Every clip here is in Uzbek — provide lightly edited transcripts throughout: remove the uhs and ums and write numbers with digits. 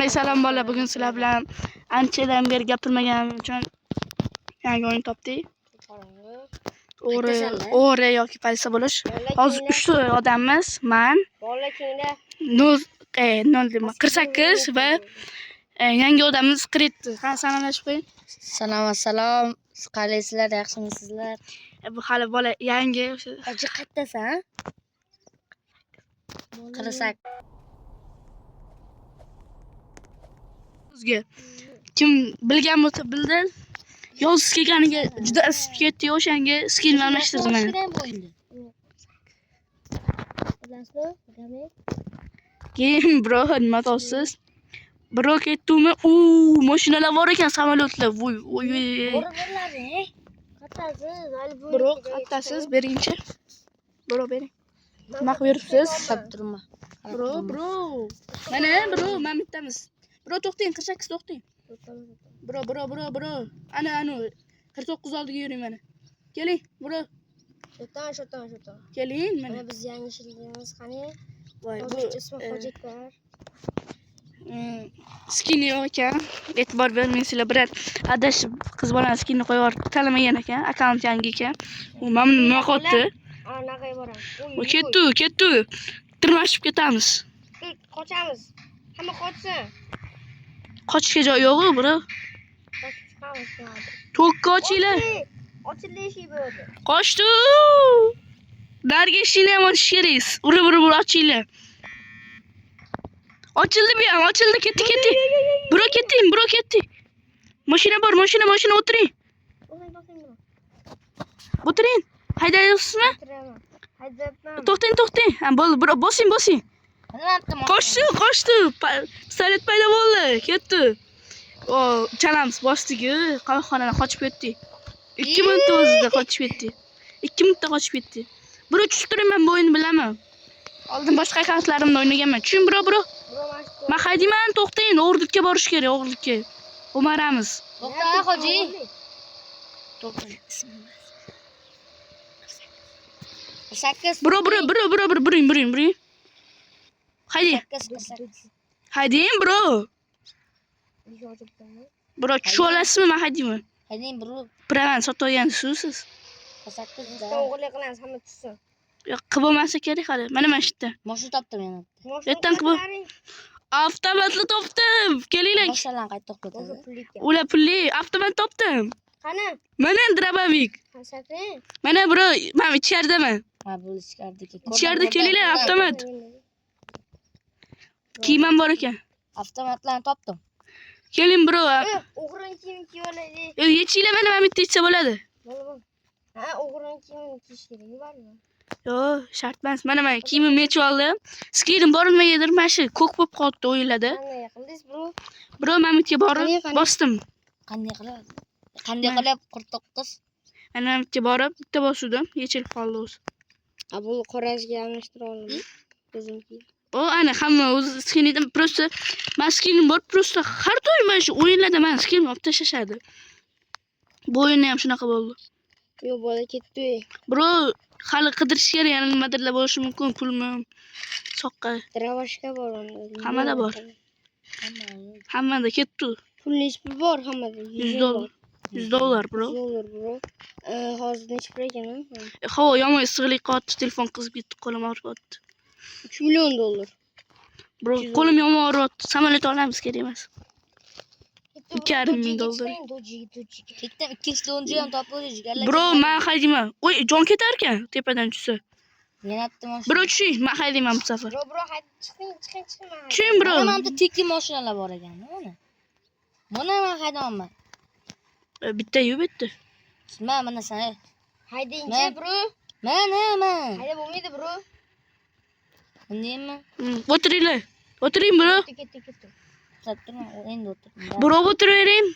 Salom bola, bugun sizlar bilan anchadan beri gapirmaganim uchun yangi o'yin topdik. O'g'ri yoki politsiya bo'lish. Hozir 3 odammiz. Men Bola kengda 48 va yangi odamimiz Kretdi. Qani salomlashib qo'ying. Salom. Qalaysizlar, yaxshimisizlar? Bu hali bola yangi. Aji qayerdasan? Qarasak. Kim bilgan bo'lsa bildi. Yolsiz kelganiga juda isib ketdi, o'shanga skinni almashtirdim men. Keyin bro, nima topsiz? Bro ketdimi? Mashinalar bor ekan, samolyotlar. Voy. Bro, qattasiz beringchi. Bro, bering. Nima qilib yuribsiz? Turma. Bro. Mana bro, men bittamiz. Bro, to'xtang, 48 to'xtang. Bro. Ana 49 oldiga yuring mana. Keling, bro. Shotan. Keling mana. Biz yangi shilligimiz qani? Voy, bu ismi Hojatlar. skin yo'q ekan. E'tibor bermaysizlar, birat adashib qiz bolani skinni qo'yib yuborib tanlamagan ekan, akkaunt yangi ekan. U mamnun nima qilyapti? Anaqay boram. Ketdi. Tirmashib ketamiz. Qochamiz. Hamma qochsin. Qochishga joy yo'q-ku, bro. To'kka ochinglar. Ochildi eshik bo'ldi. Qochdi. Darga ishini ham ochish kerak. Uri ochinglar. Ochildi bu ham, ochildi, ketdi. Bro, ketdi. Mashina bor, mashina o'tiring. O'tiring. Haydaysizmi? To'xtang. Ha, bo'ldi, bro, bosing. Qochdi. Pistolet paydo bo'ldi, ketdi. Chalamiz bosdik-ku, qamoqxonadan qochib ketdik. 2 minutda o'zida qochib ketdi. Bro, tushib turing, men bu o'yinni bilaman. Oldin boshqa akkauntlarimda o'ynaganman. Tushun, bro. Men haydayman, to'xtang, o'g'irlikka borish kerak, o'g'irlikka. O'maramiz. To'xta, hoji. To'xta. Bro, buring. Haydang, bro. Bro, tushib olasizmi, men haydayman. Haydang, bro. Bilaman, sotib olgansiz. O'g'irlik qilamiz, hamma tushsin. Yo'q, qilib bo'lmasa kerak hali. Mana shunda. Mashina topdim yana. Yerdan qilib. Avtomatni topdim. Kelinglar. Mashallah qayta to'xtatadi. Ular pulli, avtomat topdim. Qani? Mana drabovik. Sakrin. Mana bro, men ichkaridaman. Ha, bu ichkaridagi. Ichkarida kelinglar, avtomat. Kiymam bor ekan. Avtomatlarni topdim. Keling bro. O'g'rin kiyim kiyib oladi. Yechinglar, mana bitta yechsa bo'ladi. Ha, o'g'rin kiyim kiyish keragi bormi? Yo'q, shart emas. Mana men kiyimimni yechib oldim. Skinim borilmagandir, mana shu ko'k bo'lib qoldi o'yinlarda. Qanday qildingiz, bro? Bro, men bitga borib bosdim. Qanday qilib 49? Ana bitga borib bitta bosdim, yechilib qoldi o'zi. Bu qorasiga almashtira olammi? Bizimki. Ana hamma o'zi skinidan просто men skinim bor, просто har doim mana shu o'yinlarda men skin olib tashlashadi. Bu o'yinda ham shunaqa bo'ldi. Yo'q, bola ketdi. Bro, hali qidirish kerak, yana nimadirlar bo'lishi mumkin, pulmi, soqqa. Dravashka bor unda. Hammada bor. Hammada ketdi. Pulli pul bor hammada. $100, bro. $100, bro. Hozir necha pul ekan? Havo yomon issiqlik qotdi, telefon qizib ketdi, qo'lim og'rib ketdi. $3 million. Bro, qo'lim yomon og'riyapti. Samolyot olamiz kerak emas. $2,5 ming. Ketdim, ikkinchi do'nji ham topib Bro, men haydayman. O'y, jon ketar ekan tepadan tushsa. Yana mashina. Bro, tushing, men haydayman bu safar. Bro, chiqing. Tushing, bro. Mana tekki mashinalar bor ekan, mana. Mana men haydayman. Bitta-yu bitta. Mana sana. Haydaychi, bro. Mana. Hayda bo'lmaydi, bro. Bundaymi? O'tiring, bro. Ketdi. Turma, endi o'tirdim. Bro, o'tiravering.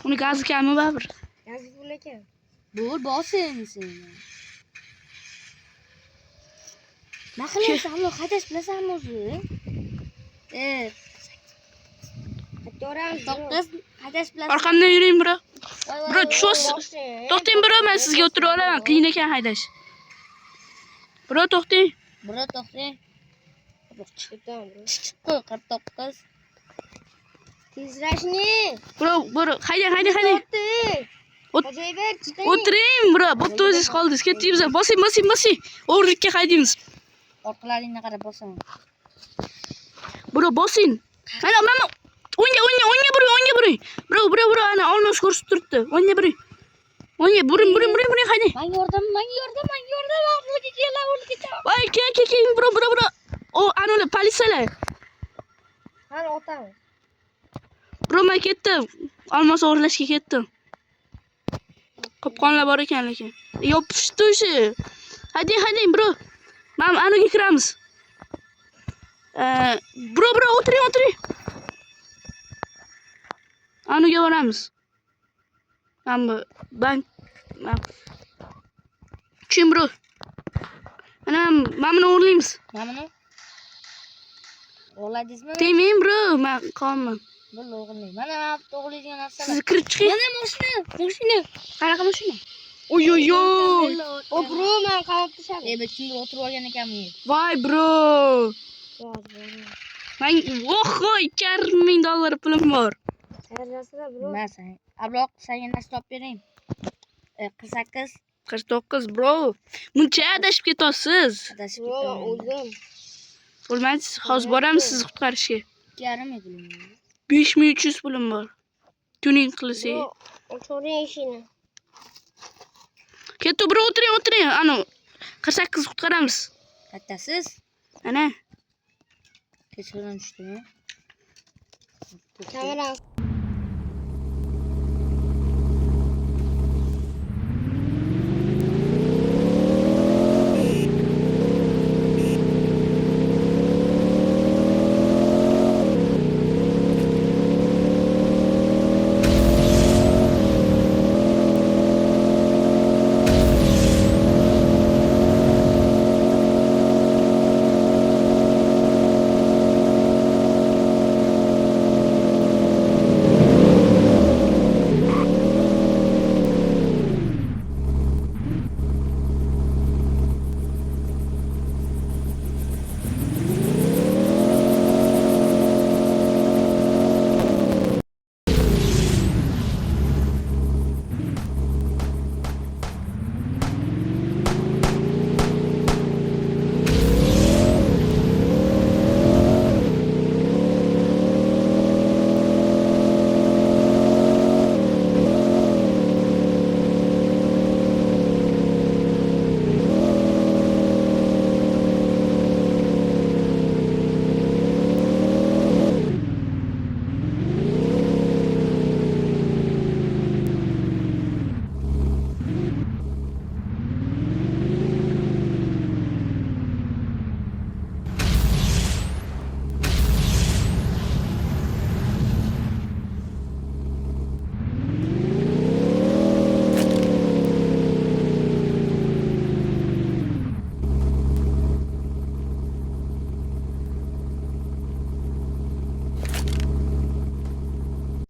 Uni gazi kammi baribir. Gazi pul ekan. Bosing sen. Nima qilyapsan? Alloh, haydash bilasanmi o'zi? To'xtas, haydash bilasan. Orqamdan yuring, bro. Bro, tushasiz. To'xting, bro, men sizga o'tirib olaman. Qiyin ekan haydash. Bro, to'xting. Bro, to'xting. Chiqdi, bro. 49. Tezrashni. Bro, haydang. Ot- Ajoyib, chiqing. O'tiring, bro. Bo'pti o'zingiz qoldingiz. Ketdingiz. Bosing. O'g'rilikka haydaymiz. Orqalaringga qarab bosaman. Bro, bosing. Mana o'ngga buring. Bro, ana olmos ko'rsatib turibdi. O'ngga buring. Buring, haydang. Menga yordam. O'rniga kellar, Voy, keling, bro. O, ana ular politsiyalar. Qani otamiz. Bro, men ketdim. Olmos o'g'irlashga ketdim. Qopqonlar bor ekan lekin. Yopishdi o'sha. Haydang, bro. Men aniga kiramiz. Bro, o'tiring. Aniga boramiz. Bank. Kim, bro? Mana buni o'g'irlaymiz. Mana buni. O'g'irladingizmi? Tegmang, bro. Men qolman. Bir o'g'irlayman. Mana o'g'irlaydigan narsalar. Siz kirib chiqing. Mana mashina. Qanaqa mashina? O bro, men qamab tashadi. Biz kimdir o'tirib olgan ekanmiz. Voy, bro. Men $2,500 pulim bor. Qaerdasan, bro? Mana abroq senga narsa topib berayim. 48 49, bro. Muncha adashib ketasiz. adashib Bro, ketaman. o'zim. Bo'lmaydi, hozir boramiz sizni qutqarishga. 2,5 edi. 5300 pulim bor. Tuning qilsak. Bro, ochiring eshikni. Ketdi, bro, o'tiring. Ana 48 qutqaramiz. Kattasiz. Ana. Kechqurun tushdimi? Kamerani.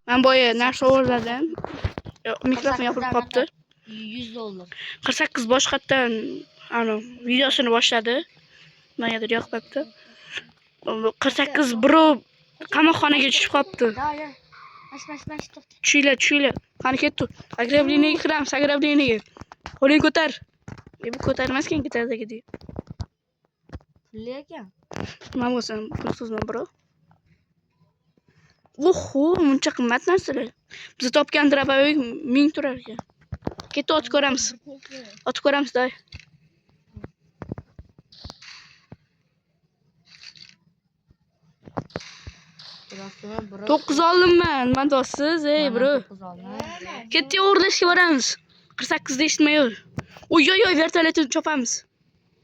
Men boya narsa o'g'irladim. Mikrofon yopilib qolibdi. $100. 48 boshqatdan videosini boshladi. Mengadir yoqmabdi. 48 bro qamoqxonaga tushib qolibdi. Mash, to'xta. Tushinglar. Qani ketdi. Ограблениеga kiramiz, ограблениеga. Qo'ling ko'tar. Bu ko'tarmas ekan ketadagi. Pulli ekan. Nima bo'lsa, pulsizman bro. Oho, muncha qimmat narsalar. Biz topgan drabovoy 1000 turar ekan. Ketdi, otib ko'ramiz, day. Bro. 9 oldim men do'stsiz, bro. Ketdi, o'g'irlashga boramiz. 48 da eshitmayur. Oy, vertolyotni chopamiz.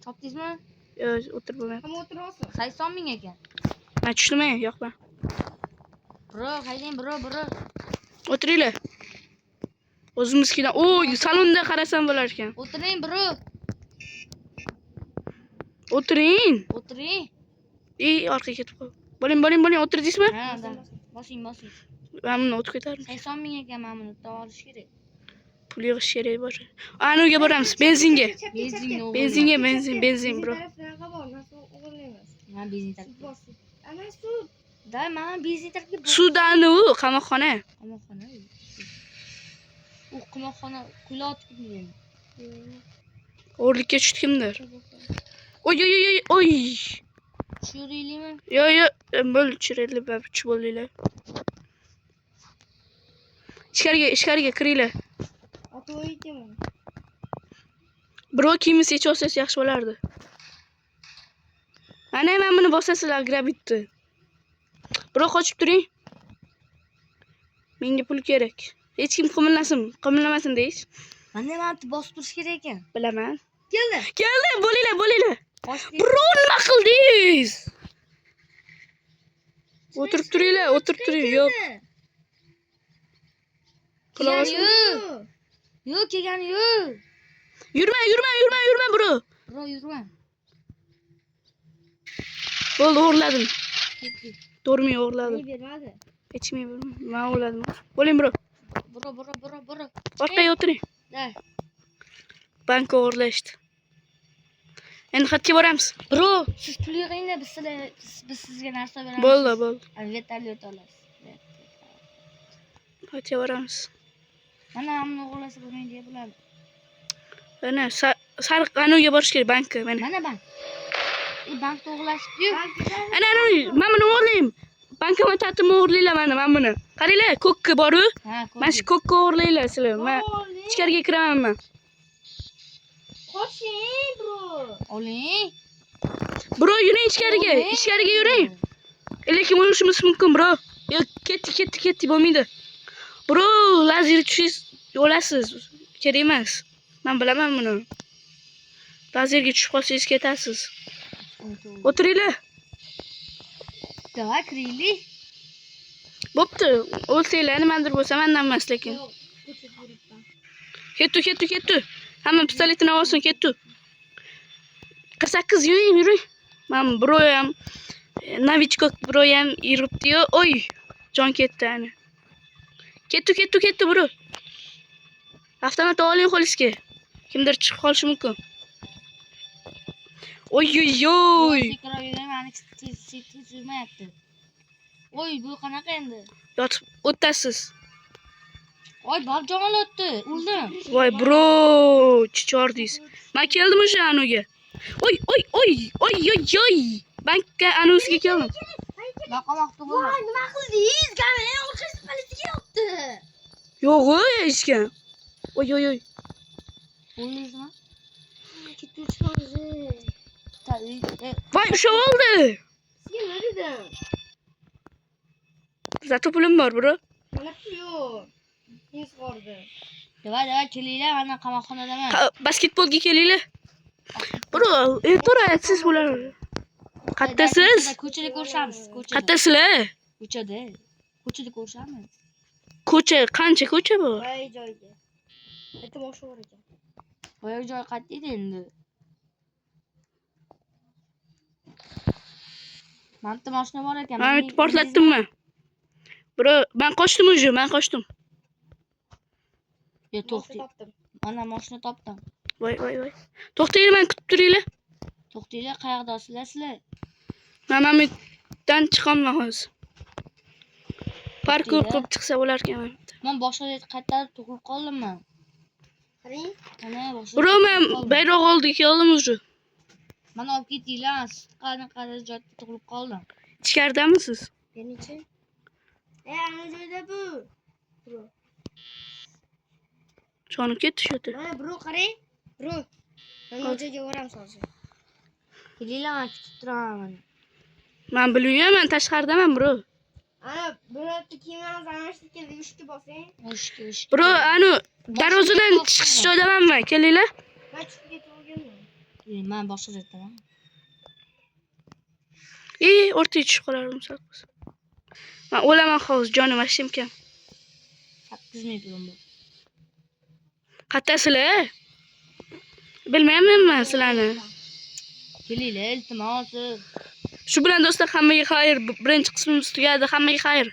Chopdingizmi? Yo'q, o'tirib bo'lmaydi. Ham o'tirasiz. 80 ming ekan. Men tushdim, yo'qman. Bro, haydang, bro. O'tiringlar. O'zimizkidan. Oy, salonda qarasam bo'lar ekan. O'tiring, bro. O'tiring. Orqaga ketib qol. Bo'ling, o'tirdingizmi? Ha, da. Bosing. Men buni o'tib ketardim. 80 ming ekan, men buni topib olish kerak. Pul yig'ish kerak bor. Aniga boramiz, benzinga. Benzin, bro. Tarafiga bor, narsa o'g'irlaymiz. Men benzin tarafga. Ana sud. Da mana bezitarga Sudani u qamoqxona. qamoqxona. U qamoqxona kulayotib ketgan. O'rlikka tushdi kimdir. Oy oy oy oy. Tushiraylikmi? Yo yo, bo'l chirayli babchi bo'linglar. Ichkariga kiringlar. Ota o'yitimi? Birov kiyimni yechib olsangiz yaxshi bo'lardi. Mana men buni bosasizlar grabitni. Birov qochib turing. Menga pul kerak. Hech kim qimillamasin deyish. Mana men bosib turish kerak ekan. Bilaman. Keldi. Keldi, bo'linglar. Boshqa Birov nima qildingiz? O'tirib turing. Yo'q. Quloq Yo'q, kelgani yo'q. Yurma, bro. Bro, yurma. Bo'ldi, o'g'irladim. Ketdi. To'rmiy o'g'irladim. Bermadi. Hech kim bermadi. Men o'g'irladim. Bo'ling, bro. Bro. Orqaga o'tiring. Da. Bank o'g'irlashdi. Endi xatga boramiz. Bro, siz pul yig'inglar, biz sizga narsa beramiz. Bo'ldi. Vertolyot olasiz. Xatga boramiz. Mana hamma o'g'irlasa bo'lmaydi deb bo'ladi. Mana sariq anuga borish kerak bankka. Mana bank. Bankda o'g'irlashibdi-yu. Ana, men buni o'g'irlayman. Bankomatni o'g'irlaylar men buni. Qaranglar, ko'kka bor-ku. Ha, Mana shu ko'kka o'g'irlaylar sizlar. Men ichkariga kiraman men. Qoching, bro. Oling. Bro, yuring ichkariga yuring. Lekin o'lishimiz mumkin, bro. Yo'q, ketdi, bo'lmaydi. Bro, lazer tushingiz o'lasiz. Kerak emas. Men bilaman buni. Lazerga tushib qolsangiz ketasiz. O'tiringlar. Davay kiraylik. Bo'pti. O'lsanglar nimadir bo'lsa mendan emas lekin. Ketdi. Hamma pistoletini olsin, ketdi. 48 yuring. Men bro ham novichkok bro ham yuribdi-yu. Oy, jon ketdi ani. Ketdi bro. Avtomat oling qo'lingizga. Kimdir chiqib qolishi mumkin. Oy. Oy, bu qanaqa endi? Yotib o'tasiz. Oy, babjon o'tdi. O'ldim. Voy bro, chichordingiz. Men keldim o'sha anuga. Oy. Bankka anusiga keldim. Baqamoqda bo'ldim. Nima qildingiz? Kamera orqasida politsiya yotdi. Yo'q, hech kim. Oy. O'ldingizmi? Ketib chiqamiz. Voy, usha oldi. Sizga nima dedim? Zato pulim bor, bro. Mana pul yo'q. Nez bordi. Davay, kelinglar, mana qamoqxonadaman. Basketbolga kelinglar. Bro, aytsiz bo'lar. Qattasiz? Ko'chada ko'rishamiz. Qattasilar? Ko'chada ko'rishamiz. Ko'cha, qancha ko'cha bu? Voy joyga. Aytmoqchi bor ekan. Boya joy qayerda endi? Manta mashina bor ekan. Men portlatdimmi? Bro, men qochdim. Yo, to'xtang. Mana mashina topdim. Voy. To'xtanglar, men kutib turinglar. To'xtanglar, qayoqdasizlar sizlar? Men mamutdan chiqaman hozir. Parkour qilib chiqsa bo'lar ekan. Men boshqa yerga qaytarib to'qilib qoldim men. Qarang. Mana boshqa. Bro, men bayroq oldiga keldim o'zi. Mana olib ketinglar, qanaqa joyda to'qilib qoldim. Ichkaridamisiz? Menichi? Ana joyda bu. Bro. Jonim ketdi shu yerda. Mana bro, qarang. Bro. Mana joyga boramiz hozir. Kelinglar, men kutib turaman. Men bilmayman, tashqaridaman, bro. Ana, birorta kiyimlarni almashtirib keldi, ushga bosing. Ushga. Bro, darvozadan chiqish joydaman men. Kelinglar. Men chiqib ketib olganman. Men boshqa joydaman. O'rtaga tushib qolardim saqos. Men o'laman hozir, jonim ashim kam. 8000 pulim bor. Qayerdasizlar? Bilmayman men sizlarni. Kelinglar, iltimos. Shu bilan do'stlar, hammaga xayr. Birinchi qismimiz tugadi. Hammaga xayr.